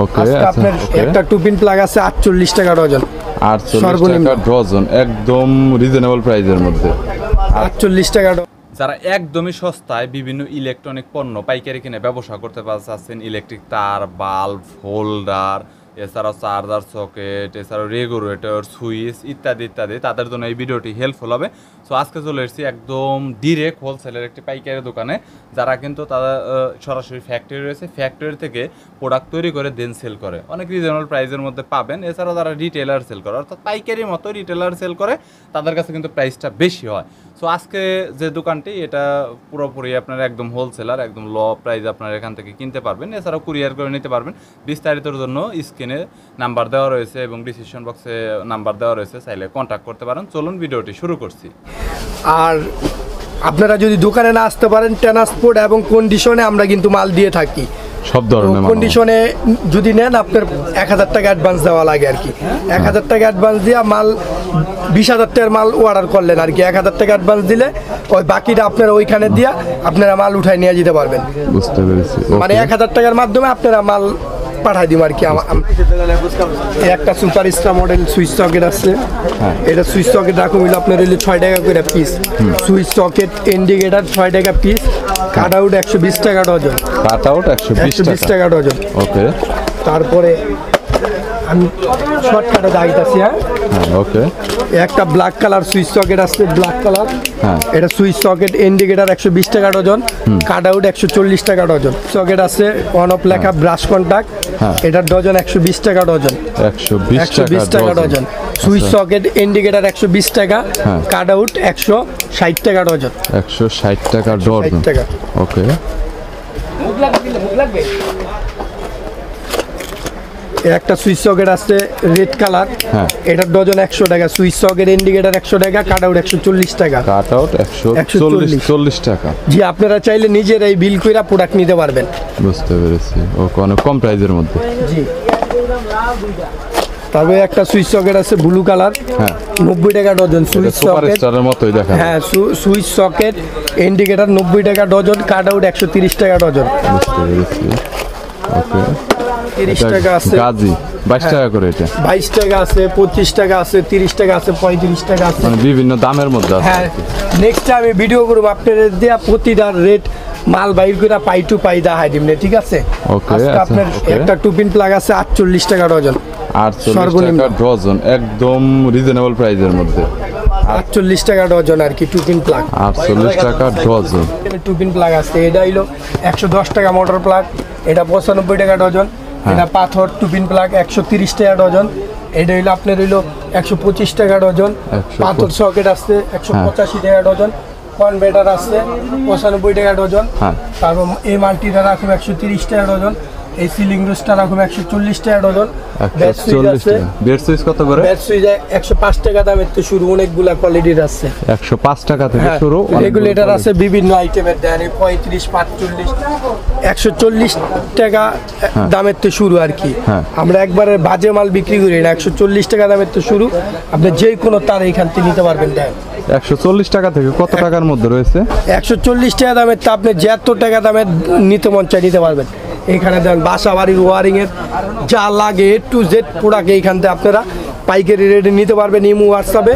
ওকে আচ্ছা আপনার একটা 2 পিন প্লাগ আছে 48 টাকা ডজন। 48 টাকা ডজন, একদম রিজনেবল প্রাইসের মধ্যে। 48 টাকা। যারা একদমই সস্তায় বিভিন্ন ইলেকট্রনিক পণ্য পাইকারি কিনে ব্যবসা করতে পারছেন, ইলেকট্রিক তার, বাল্ব, হোল্ডার, এছাড়াও চার্জার সকেট, এছাড়াও রেগুলেটর, সুইচ ইত্যাদি ইত্যাদি, তাদের জন্য এই ভিডিওটি হেল্পফুল হবে। সো আজকে চলে এসেছি একদম ডিরেক্ট হোলসেলের একটি পাইকারি দোকানে, যারা কিন্তু তারা সরাসরি ফ্যাক্টরি রয়েছে, ফ্যাক্টরি থেকে প্রোডাক্ট তৈরি করে দেন সেল করে, অনেক রিজনেবল প্রাইসের মধ্যে পাবেন। এছাড়াও যারা রিটেলার সেল করে, অর্থাৎ পাইকারির মতো রিটেলার সেল করে, তাদের কাছে কিন্তু প্রাইসটা বেশি হয়। সো আজকে যে দোকানটি, এটা পুরোপুরি আপনার একদম হোলসেলার, একদম ল প্রাইস আপনারা এখান থেকে কিনতে পারবেন, এছাড়াও কুরিয়ার করে নিতে পারবেন। বিস্তারিতর জন্য স্ক্রিনে নাম্বার দেওয়া রয়েছে এবং ডিসক্রিপশন বক্সে নাম্বার দেওয়া রয়েছে, চাইলে কন্ট্যাক্ট করতে পারেন। চলুন ভিডিওটি শুরু করছি। আর আপনারা যদি দোকানে না আসতে পারেন, ট্রান্সপোর্ট এবং কন্ডিশনে আমরা কিন্তু মাল দিয়ে থাকি। সব ধরনের কন্ডিশনে যদি নেন আপনার 1000 টাকা অ্যাডভান্স দেওয়া লাগে আর কি। 1000 টাকা অ্যাডভান্স দিয়ে মাল 20,000 টাকার মাল অর্ডার করলেন আর কি, 1000 টাকা অ্যাডভান্স দিলে ওই বাকিটা আপনারা ওইখানে দিয়ে আপনারা মাল উঠায় নিয়ে যেতে পারবেন। বুঝতে পেরেছি। মানে 1000 টাকার মাধ্যমে আপনারা মাল পাঠাই দিব আর কি। একটা super star model switch socket আছে, এটা সুইচ সকেট রাখুন হইলো আপনার 6 টাকা করে পিস। সুইচ সকেট ইন্ডিকেটর 6 টাকা পিস, কাট আউট 120 টাকা ডজন। কাট আউট 120 টাকা ডজন। ওকে, তারপরে আমি শর্টকাটে দাঁড়িয়েছি। হ্যাঁ ওকে, একটা ব্ল্যাক কালার সুইচ সকেট আছে, ব্ল্যাক কালার। এটা সুইচ সকেট ইন্ডিকেটর 120 টাকা ডজন, কাট আউট 140 টাকা ডজন। সকেট আছে অন অফ লেখা ব্রাশ কন্টাক্ট, এটার ডজন 120 টাকা ডজন। 120 টাকা ডজন। সুইচ সকেট ইন্ডিকেটর 120 টাকা, কাট আউট 160 টাকা ডজন। 160 টাকা ডজন। ওকে, একটা সুইচ সকেট আছে রেড কালার, এটার ডজন 100 টাকা। সুইচ সকেট ইন্ডিকেটর 100 টাকা, কাট আউট 140 টাকা। কাট আউট 140 টাকা। জি, আপনারা চাইলে নিজেরাই বিল কইরা প্রোডাক্ট নিতে পারবেন। বুঝতে পেরেছি। ওকে, অনেক কম প্রাইসের মধ্যে। জি। তারপরে একটা সুইচ সকেট আছে ব্লু কালার, 90 টাকা ডজন। সুইচ সকেট সুপারস্টারের মতোই দেখা। হ্যাঁ, সুইচ সকেট ইন্ডিকেটর 90 টাকা ডজন, কাট আউট 130 টাকা ডজন। বুঝতে পেরেছি। ওকে, 30 টাকা আছে। গাজি 22 টাকা করে। এটা 22 টাকা আছে, 25 টাকা আছে, 30 টাকা আছে, 35 টাকা আছে, মানে বিভিন্ন দামের মধ্যে আছে। হ্যাঁ, নেক্সট আমি ভিডিও করব আপনাদের দেয়া প্রতিটা রেট মাল বাইর করে পাই টু পাই দেখাই দিমনে, ঠিক আছে? ওকে, আপনার একটা 2 পিন প্লাগ আছে 48 টাকা ডজন। 48 টাকা ডজন, একদম রিজনেবল প্রাইসের মধ্যে। 48 টাকা ডজন আর কি 2 পিন প্লাগ। 48 টাকা ডজন। 2 পিন প্লাগ আছে, এটা হইলো 110 টাকা মোটর প্লাগ, এটা 95 টাকা ডজন। এটা পাথর 2 পিন প্লাগ 130 টাকা ডজন। এটা হইলো আপনার হইলো 125 টাকা ডজন। পাথর সকেট আছে 185 টাকা ডজন। কনভার্টার আছে 95 টাকা ডজন। তারপর এই মাল্টিটা রাখুন 130 টাকা ডজন। এই সিলিং রোস্টটা রাখুন 140 টাকা ডজন। ব্যাট সুইচ আছে, ব্যাট সুইচ কত করে? ব্যাট সুইচ 105 টাকা দামের তো শুরু, অনেকগুলা কোয়ালিটির আছে। 105 টাকা থেকে শুরু। রেগুলেটর আছে বিভিন্ন আইটেমের, দেন 35, 45, 140 টাকা দামের তো শুরু আর কি। আমরা একবারে বাজে মাল বিক্রি করি না, 140 টাকা দামের তো শুরু। আপনি যে কোনো তার এখান থেকে নিতে পারবেন। দেন 140 টাকা থেকে কত টাকার মধ্যে রয়েছে? 140 টাকা দামের তো আপনি যত টাকা দামের নিতে মন চাই নিতে পারবেন। এখানে দেন বাসা বাড়ির ওয়ারিংয়ের যা লাগে A to Z প্রোডাক্ট এইখান থেকে আপনারা পাইকারি রেটে নিতে পারবেন। ইমো হোয়াটসঅ্যাপে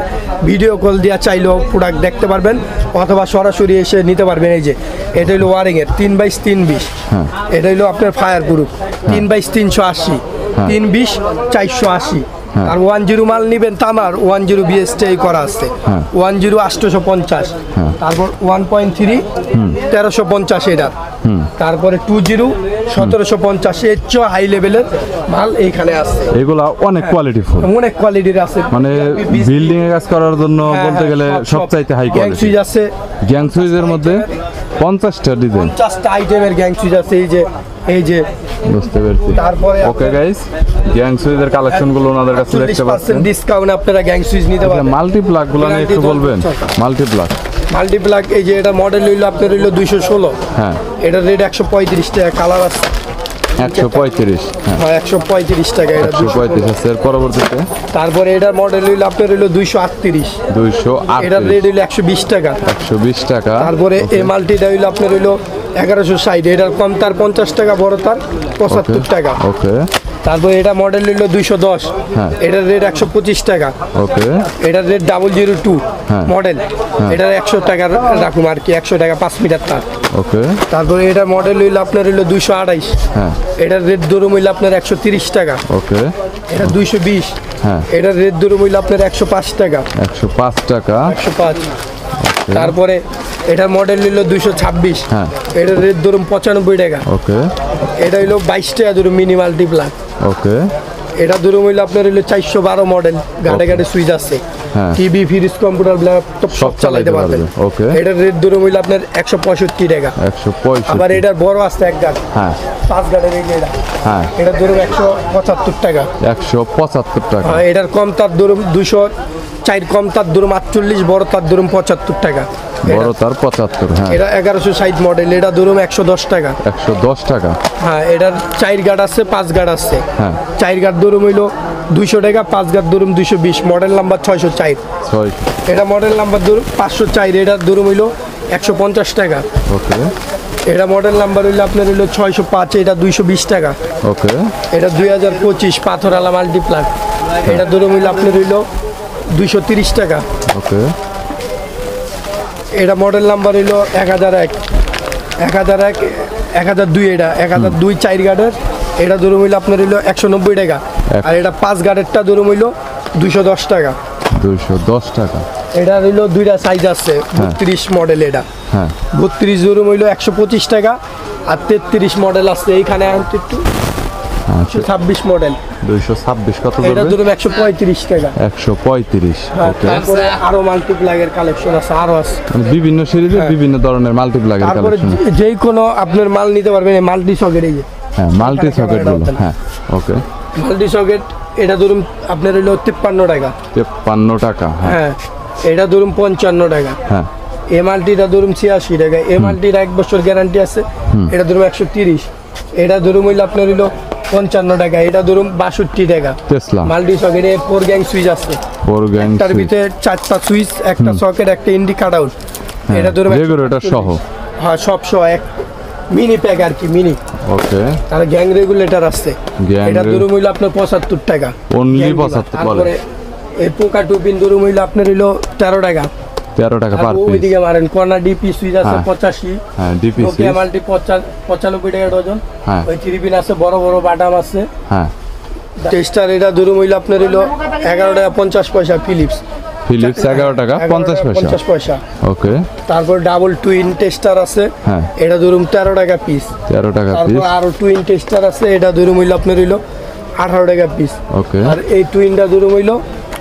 ভিডিও কল দিয়ে চাইলেও প্রোডাক্ট দেখতে পারবেন, অথবা সরাসরি এসে নিতে পারবেন। এই যে এটা হলো ওয়ারিংয়ের 3x320, এটা হলো আপনার ফায়ার প্রুফ 3x380, 320 480। আর 10 মাল নিবেন তামার 10 বিএসটি করা আছে, 10 850। তারপর 1.3 1350 এটার। তারপরে 20 1750। এর চেয়ে হাই লেভেলের মাল এইখানে আছে। এগুলা অনেক কোয়ালিটিফুল, অনেক কোয়ালিটির আছে। মানে বিল্ডিং এ কাজ করার জন্য বলতে গেলে সবচাইতে হাই কোয়ালিটি। গ্যাং সুইচ আছে, গ্যাং সুইচের মধ্যে 50টা ডিজাইন, 50টা আইটেমের গ্যাং সুইচ আছে। এই যে বুঝতে পেরেছি। তারপরে ওকে গাইস, গ্যাং সুইচের কালেকশন গুলো ওনাদের কাছে দেখতে পাচ্ছেন। ডিসকাউন্ট আপনারা গ্যাং সুইচ নিতে পারবেন। মাল্টি প্লাগ গুলো নিয়ে একটু বলবেন। মাল্টি প্লাগ এই যে এটা মডেল হইলো আপনার হইলো 216। হ্যাঁ, এটার রেট 135 টাকা। কালার আছে 135। হ্যাঁ, 135 টাকা। এটা 135 আছে। এর পরবর্তীতে তারপরে এটার মডেল হইলো আপনার হইলো 238। এটার রেট হইলো 120 টাকা। 120 টাকা। তারপরে এই মাল্টিটা হইলো আপনার হইলো 1160। এটার কম তার 50 টাকা, বড় তার 75 টাকা। ওকে, তারপর এটা মডেল হইলো 210, হ্যাঁ। এটার রেট 125 টাকা। ওকে এটার রেট 002 হ্যাঁ। মডেল, এটার 100 টাকা রাখুন আর কি, 100 টাকা 5 মিটার তার। ওকে তারপরে এটা মডেল হইলো আপনার হইলো 228, হ্যাঁ। এটার রেট ধরুন হইলো আপনার 130 টাকা। ওকে এটা 220, হ্যাঁ। এটার রেট ধরুন হইলো আপনার 105 টাকা। 105 টাকা। 105। তারপরে এটার মডেল হইলো 226, হ্যাঁ। এটার রেট ধরুন 95 টাকা। ওকে এটা হইলো 22 টাকা ধরুন মিনি মাল্টিপ্লাগ। ওকে এটা ধরুন হইলো আপনার হইলো 412 মডেল, গাড়ে গাড়ে সুইচ আছে, হ্যাঁ। টিভি, ফ্রিজ, কম্পিউটার, ল্যাপটপ সব চালাতে পারবেন। ওকে এটার রেট ধরুন হইলো আপনার 165 টাকা। 165 আবার এটার বড় আছে এক গাড়ি, হ্যাঁ 5 গাড়ির এই এটা, হ্যাঁ এটা ধরুন 175 টাকা। 175 টাকা। আর এটার কম তার ধরুন 204, কম তার ধরুন 48, বড় তার ধরুন 75 টাকা। বড় তার 75, হ্যাঁ। এটা 1160 মডেল, এটা ধরুন 110 টাকা। 110 টাকা। হ্যাঁ, এটার 4 গার্ড আছে, 5 গার্ড আছে। হ্যাঁ। 4 গার্ড ধরুন হইলো 200 টাকা, 5 গার্ড ধরুন 220, মডেল নাম্বার 604। 6 এটা মডেল নাম্বার ধরুন 504, এটার ধরুন হইলো 150 টাকা। ওকে এটা মডেল নাম্বার হইলো আপনার হইলো 605, এটা 220 টাকা। ওকে এটা 2025 পাথরওয়ালা মাল্টিপ্লাগ, এটা ধরুন হইলো আপনার হইলো 230 টাকা। ওকে এটা মডেল নাম্বার হইলো 1001, 1002, এটা 1002 4 গার্ডের, এটা ধরুন হইলো আপনার হইলো 190 টাকা। আর এটা 5 গার্ডেরটা ধরুন হইলো 210 টাকা। 210 টাকা। এটা হইলো দুইটা সাইজ আছে, 32 মডেল, এটা হ্যাঁ 32 ধরুন হইলো 125 টাকা। আর 33 মডেল আছে এইখানে একটু 126 মডেল, 226 কত এটা পড়বে? ধরুন 135 টাকা। 135। ওকে তারপরে আরো মাল্টিপ্লাগের কালেকশন আছে, আরো আছে। মানে বিভিন্ন সিরিজের বিভিন্ন ধরনের মাল্টিপ্লাগের তারপরে কালেকশন। যেই কোনো আপনার মাল নিতে পারবেন এই মাল্টি সকেট, এই যে হ্যাঁ মাল্টি সকেট গুলো, হ্যাঁ। ওকে মাল্টি সকেট, এটা ধরুন আপনার হইলো 53 টাকা। 53 টাকা, হ্যাঁ হ্যাঁ, এটা ধরুন 55 টাকা। হ্যাঁ এ মাল্টিটা ধরুন 86 টাকা। এ মাল্টির 1 বছর গ্যারান্টি আছে, এটা ধরুন 130। এটা ধরুন হইলো আপনার হইলো 55 টাকা। এটা ধরুন 62 টাকা। টেসলা মাল্টি সকেটে 4 গ্যাং সুইচ আছে, 4 গ্যাং তার ভিতরে 4টা সুইচ, একটা সকেট, একটা ইন্ডি কাট আউট। এটা ধরুন রেগুলেটর সহ, হ্যাঁ সব সহ, এক মিনি প্যাক আর কি, মিনি। ওকে আর গ্যাং রেগুলেটর আছে, গ্যাং এটা ধরুন হইলো আপনার 75 টাকা। অনলি গ্যাং 75 বলে। তারপরে এই পোকা টুপিন ধরুন হইলো আপনার হইলো 13 টাকা। 13 টাকা আর পার পিস। ওইদিকে মারেন কর্নার ডিপি সুইচ আছে হ্যাঁ। 85, হ্যাঁ ডিপিসি, নোকিয়া মাল্টি 95 টাকা ডজন। হ্যাঁ। ওই 3 পিন আছে, বড় বড় বাটাম আছে। হ্যাঁ টেস্টার এটা ধরুন হইলো আপনার হইলো 11 টাকা 50 পয়সা। ফিলিপস ফিলিপস 11 টাকা 50 পয়সা। 50 পয়সা। ওকে তারপর ডাবল টুইন টেস্টার আছে, হ্যাঁ। এটা ধরুন 13 টাকা পিস। 13 টাকা তারপর পিস। আরো টুইন টেস্টার আছে, এটা ধরুন হইলো আপনার হইলো 18 টাকা পিস। ওকে আর এই টুইনটা ধরুন হইলো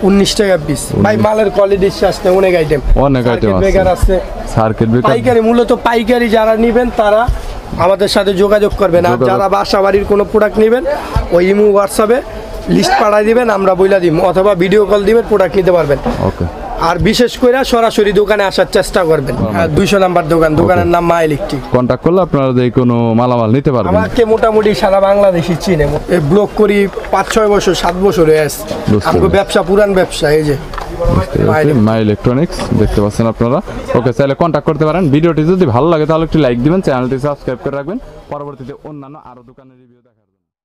19 টাকা পিস। ভাই মালের কোয়ালিটি আসছে, অনেক আইটেম, অনেক আইটেম আছে। বেকার আছে। সার্কিট ব্রেকার পাইকারি, মূলত পাইকারি যারা নেবেন তারা আমাদের সাথে যোগাযোগ করবেন। আর যারা বাসা বাড়ির কোনো প্রোডাক্ট নেবেন ওই ইমো হোয়াটসঅ্যাপে লিস্ট পাঠাই দিবেন, আমরা বইলা দিব, অথবা ভিডিও কল দিবেন, প্রোডাক্ট নিতে পারবেন। ওকে আর বিশেষ করে সরাসরি দোকানে আসার চেষ্টা করবেন। 200 নাম্বার দোকান, দোকানের নাম মা ইলেকট্রিক। কন্টাক্ট করলে আপনারা যে কোনো মালামাল নিতে পারবেন। আমাকে মোটামুটি সারা বাংলাদেশি চিনে, এই ব্লগ করি 5-6 বছর 7 বছর হয়ে আসছে। বুঝতে আমাকে পেরেছি। ব্যবসা, পুরান ব্যবসা, এই যে মাই ইলেকট্রনিক্স দেখতে পাচ্ছেন আপনারা। ওকে, চাইলে কন্টাক্ট করতে পারেন। ভিডিওটি যদি ভালো লাগে তাহলে একটু লাইক দিবেন, চ্যানেলটি সাবস্ক্রাইব করে রাখবেন। পরবর্তীতে অন্যান্য আরো দোকানের রিভিউ দেখা